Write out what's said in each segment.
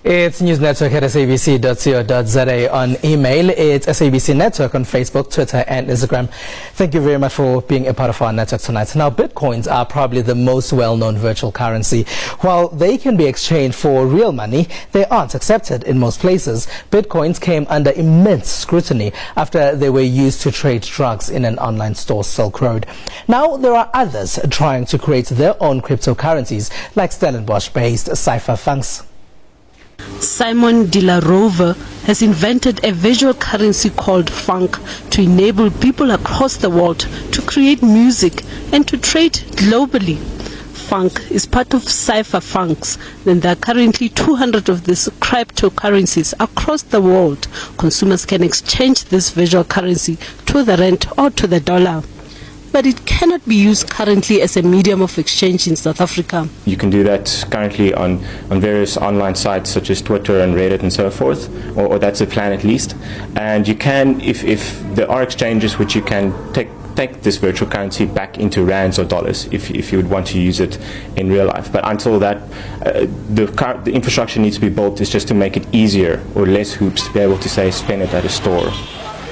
It's News Network at sabc.co.za on email. It's SABC Network on Facebook, Twitter and Instagram. Thank you very much for being a part of our network tonight. Now, Bitcoins are probably the most well-known virtual currency. While they can be exchanged for real money, they aren't accepted in most places. Bitcoins came under immense scrutiny after they were used to trade drugs in an online store, Silk Road. Now, there are others trying to create their own cryptocurrencies, like Stellenbosch-based Cypherpunks. Simon De La Rover has invented a visual currency called Funk to enable people across the world to create music and to trade globally. Funk is part of Cypherpunks, and there are currently 200 of these cryptocurrencies across the world. Consumers can exchange this visual currency to the rand or to the dollar. But it cannot be used currently as a medium of exchange in South Africa. You can do that currently on various online sites such as Twitter and Reddit and so forth, or that's the plan at least. And you can, if there are exchanges which you can take this virtual currency back into rands or dollars if you would want to use it in real life. But until that, the infrastructure needs to be built is just to make it easier or less hoops to be able to say spend it at a store.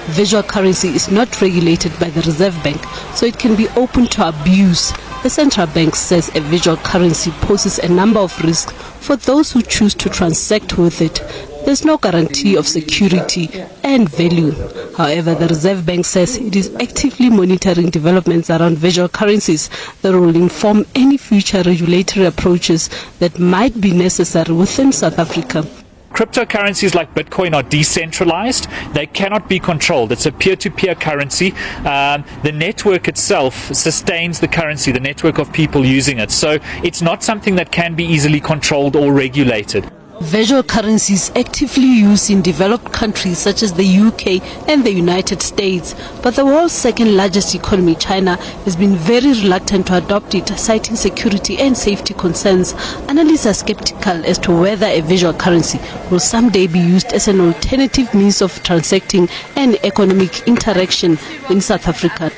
Visual currency is not regulated by the Reserve Bank, so it can be open to abuse. The central bank says a visual currency poses a number of risks for those who choose to transact with it. There's no guarantee of security and value. However, the Reserve Bank says it is actively monitoring developments around visual currencies that will inform any future regulatory approaches that might be necessary within South Africa. Cryptocurrencies like Bitcoin are decentralized. They cannot be controlled. It's a peer-to-peer currency. The network itself sustains the currency, the network of people using it. So it's not something that can be easily controlled or regulated. Visual currencies actively used in developed countries such as the UK and the United States, but the world's second largest economy, China, has been very reluctant to adopt it, citing security and safety concerns. Analysts are skeptical as to whether a visual currency will someday be used as an alternative means of transacting and economic interaction in South Africa.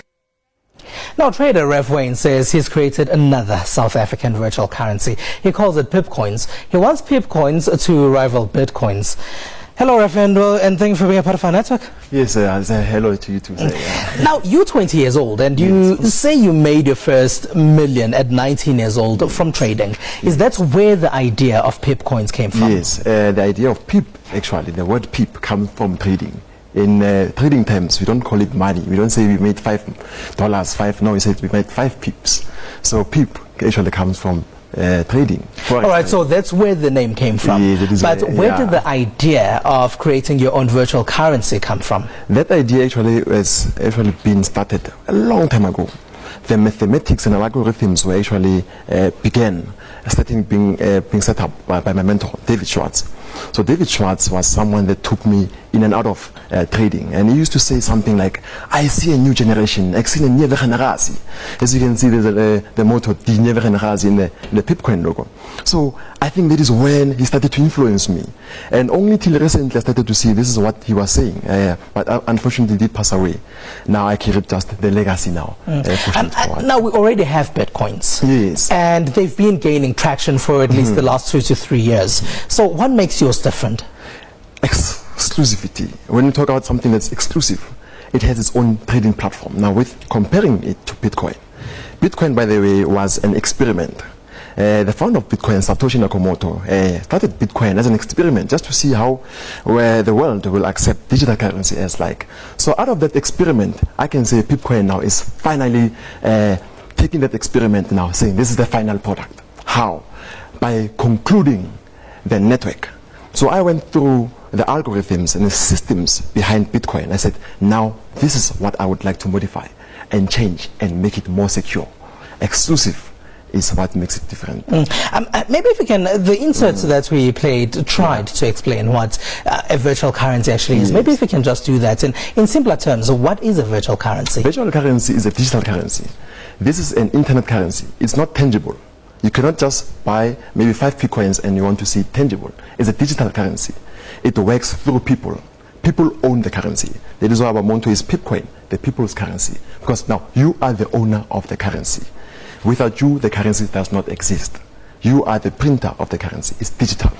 Now, trader Rev Wayne says he's created another South African virtual currency. He calls it Pipcoins. He wants Pipcoins to rival Bitcoins. Hello, Rev, and thank you for being a part of our network. Yes, hello to you too. Now, you're 20 years old, and you say you made your first million at 19 years old from trading. Is that where the idea of Pipcoins came from? Yes, the idea of pip, actually, the word pip comes from trading. In trading terms, we don't call it money. We don't say we made $5. No, we say we made 5 pips. So pip actually comes from trading. All right, so that's where the name came from. Yes, but where did the idea of creating your own virtual currency come from? That idea actually was been started a long time ago. The mathematics and algorithms were actually being set up by my mentor, David Schwartz. So David Schwartz was someone that took me in and out of trading, and he used to say something like, I see a new generation, I see a new generation. As you can see, there's the motto, die nieuwe generatie in the Pipcoin logo. So I think that is when he started to influence me. And only till recently I started to see this is what he was saying, but unfortunately he did pass away. Now I carry just the legacy now. Now we already have Bitcoins. Yes. And they've been gaining traction for at least the last 2 to 3 years. So what makes yours different? Exclusivity. When you talk about something that's exclusive, it has its own trading platform. Now, with comparing it to Bitcoin, Bitcoin, by the way, was an experiment. The founder of Bitcoin, Satoshi Nakamoto, started Bitcoin as an experiment just to see where the world will accept digital currency as like. So out of that experiment, I can say Bitcoin now is finally taking that experiment now, saying this is the final product. How? By concluding the network. So I went through the algorithms and the systems behind Bitcoin. I said, now this is what I would like to modify and change and make it more secure. Exclusive is what makes it different. Maybe if we can, the inserts that we played tried to explain what a virtual currency actually is. Maybe if we can just do that in simpler terms. What is a virtual currency? Virtual currency is a digital currency. This is an internet currency. It's not tangible. You cannot just buy maybe 5 Pipcoins and you want to see it tangible. It's a digital currency. It works through people. People own the currency. That is why our motto is Pipcoin, the people's currency. Because now you are the owner of the currency. Without you, the currency does not exist. You are the printer of the currency. It's digital.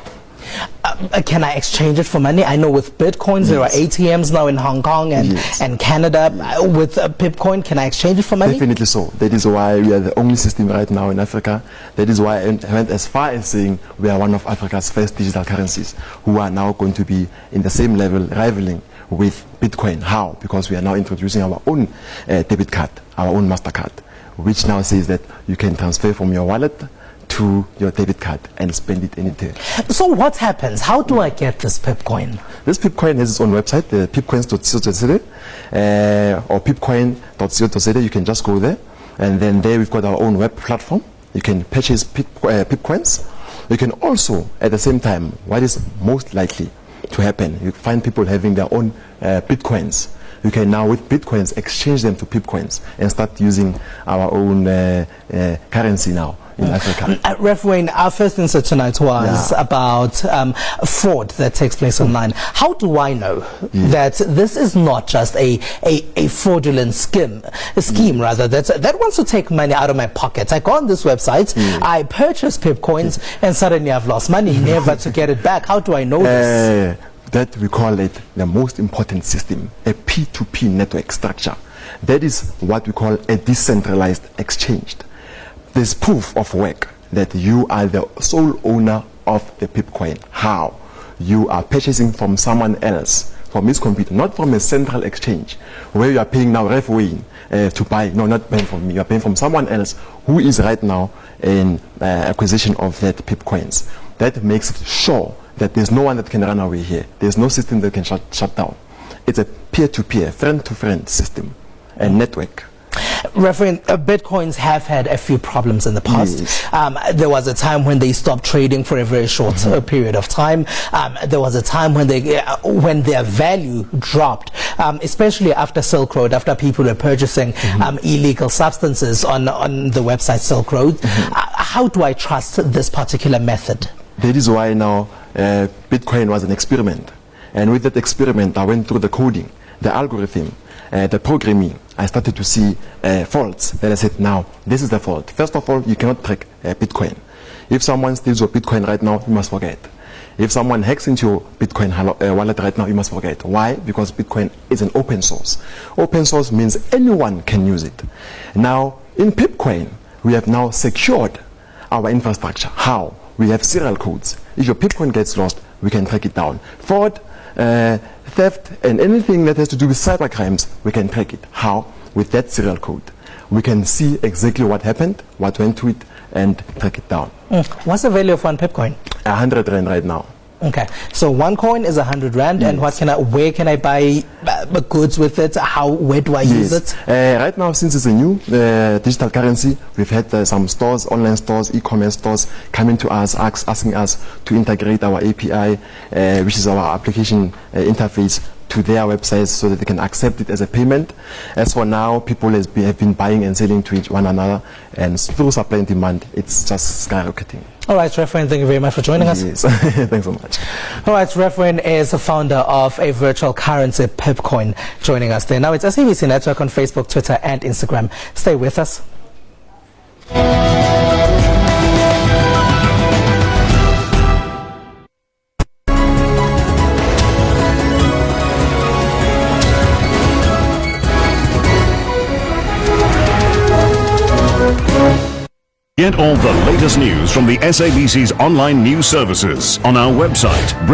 Can I exchange it for money? I know with Bitcoins there are ATMs now in Hong Kong and Canada. With Pipcoin, can I exchange it for money? Definitely so. That is why we are the only system right now in Africa. That is why I went as far as saying we are one of Africa's first digital currencies who are now going to be in the same level, rivaling with Bitcoin. How? Because we are now introducing our own debit card, our own MasterCard, which now says that you can transfer from your wallet to your debit card and spend it anytime. So what happens? How do I get this Pipcoin? This Pipcoin has its own website, pipcoins.co.za or pipcoin.co.za. You can just go there, and then there we've got our own web platform. You can purchase Pipcoins. You can also, at the same time, what is most likely to happen, you find people having their own Bitcoins. You can now, with Bitcoins, exchange them to Pipcoins and start using our own currency now in Africa. Reverend, our first answer tonight was about fraud that takes place online. How do I know that this is not just a fraudulent scheme rather, that wants to take money out of my pocket? I go on this website, I purchase Pipcoins, and suddenly I've lost money, never to get it back. How do I know this? That we call it the most important system, a P2P network structure. That is what we call a decentralized exchange. There's proof of work that you are the sole owner of the Pipcoin. How? You are purchasing from someone else, from his computer, not from a central exchange, where you are paying now Refway to buy. No, not paying from me. You are paying from someone else who is right now in acquisition of that Pipcoins. That makes it sure that there's no one that can run away here. There's no system that can shut down. It's a peer-to-peer, friend-to-friend system, a network. Reverend, Bitcoins have had a few problems in the past. There was a time when they stopped trading for a very short period of time. There was a time when their value dropped, especially after Silk Road, after people were purchasing illegal substances on the website Silk Road. How do I trust this particular method? That is why now Bitcoin was an experiment. And with that experiment, I went through the coding, the algorithm, the programming. I started to see faults. Then I said, now, this is the fault. First of all, you cannot track Bitcoin. If someone steals your Bitcoin right now, you must forget. If someone hacks into your Bitcoin wallet right now, you must forget. Why? Because Bitcoin is an open source. Open source means anyone can use it. Now, in Pipcoin, we have now secured our infrastructure. How? We have serial codes. If your Pipcoin gets lost, we can track it down. Fraud, theft, and anything that has to do with cyber crimes, we can track it. How? With that serial code. We can see exactly what happened, what went to it, and track it down. What's the value of one Pipcoin? 100 Rand right now. Okay, so one coin is 100 Rand, and where can I buy goods with it? Where do I use it? Right now, since it's a new digital currency, we've had some stores, online stores, e-commerce stores coming to us, asking us to integrate our API, which is our application interface, to their websites so that they can accept it as a payment. As for now, people have been buying and selling to one another, and through supply and demand, it's just skyrocketing. All right, Reverend, thank you very much for joining us. Yes, thanks so much. All right, Reverend is the founder of a virtual currency, Pipcoin, joining us there. Now it's SABC Network on Facebook, Twitter, and Instagram. Stay with us. Get all the latest news from the SABC's online news services on our website,